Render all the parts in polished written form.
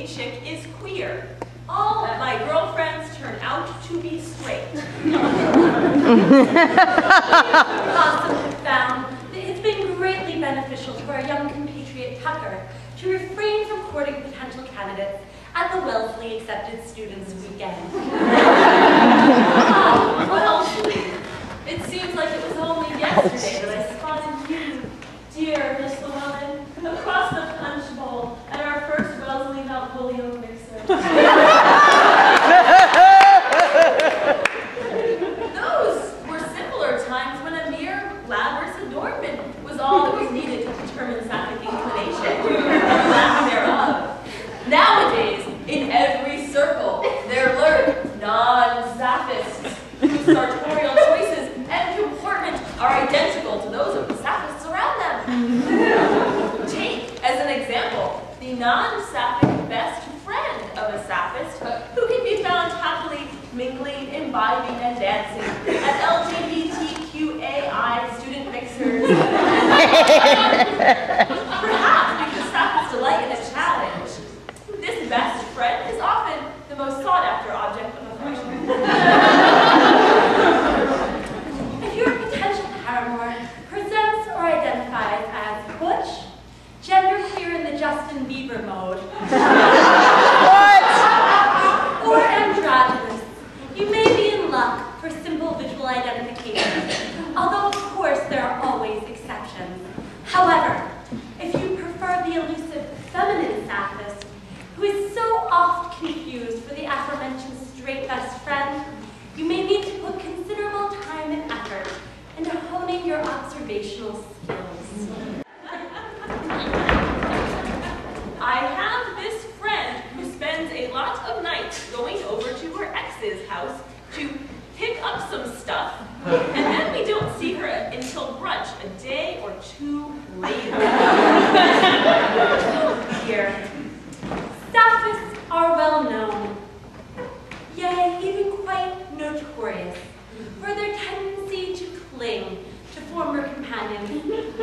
a chick is queer. All my girlfriends turn out to be straight. Gossip have found that it's been greatly beneficial to our young compatriot Tucker to refrain from courting potential candidates at the Wellesley Accepted Students Weekend. Well, it seems like it was only yesterday that I spotted you, dear Miss Llewellyn, across the punch bowl at our first Wellesley Mount Holyoke mixer. Those were simpler times when a mere glamorous adornment was all that was needed to determine sapphic inclination, or lack thereof. Nowadays, in every circle, there lurk non-saphists whose sartorial choices and comportment are identical to those of the saphists around them. Take, as an example, the non-sapphic best friend of a sappist who can be found happily mingling, imbibing, and dancing at LGBTQAI student mixers. Perhaps because saphists delight in a challenge. This best friend is often the most sought-after object of affection. If your potential paramour presents or identifies as butch, genderqueer in the Justin Bieber mode, or androgynous, you may be in luck for simple visual identification, although of course there are always exceptions. However, if you prefer the elusive feminine sappist, who is so oft confused for the aforementioned straight best friend, you may need to put considerable time and effort into honing your observational skills. I have this friend who spends a lot of nights going over to her ex's house to pick up some stuff, and then we don't see her until brunch a day or two later. Oh dear. Saphists are well known, yea, even quite notorious, for their tendency to cling to former companions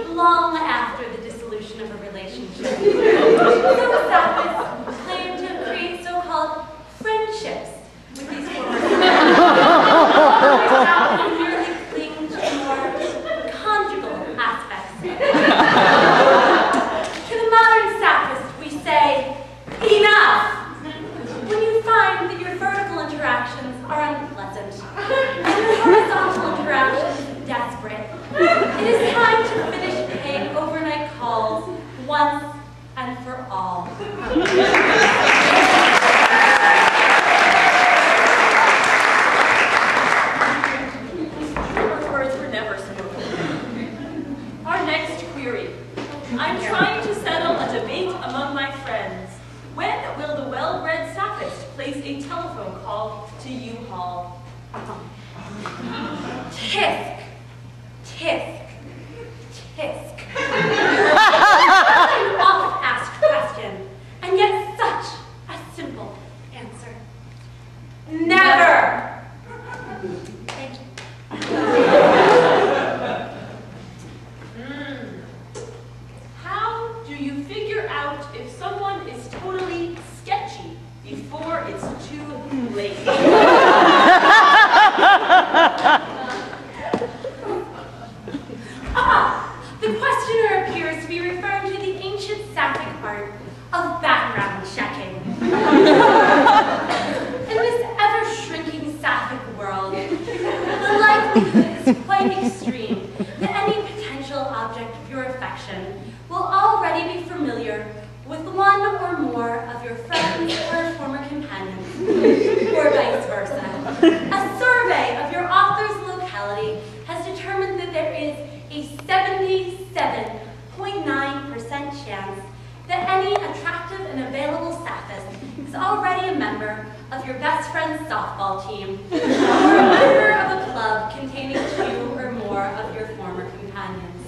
long after the dissolution of a relationship. Some saphists claim to create so-called friendships with these former companions. Others saphists merely cling to more conjugal aspects. To the modern sappist, we say, enough! When you find that your vertical interactions are unpleasant and your horizontal interactions desperate, it is time to finish paying overnight calls once and for all. Truer words were never spoken. Our next query. I'm trying to settle a debate among my friends. When will the well-bred sappist place a telephone call to U-Haul? Tisk, tisk, tisk. An oft-asked question, and yet such a simple answer. Never! Thank you. How do you figure out if someone is totally sketchy before it's too late? The questioner appears to be referring to the ancient sapphic art of background checking. In this ever-shrinking sapphic world, the likelihood is quite extreme that any potential object of your affection will already be familiar with one or more of your friends or former companions, or vice versa. A survey of your author's locality has determined that there is a 77.9% chance that any attractive and available sappist is already a member of your best friend's softball team, or a member of a club containing 2 or more of your former companions.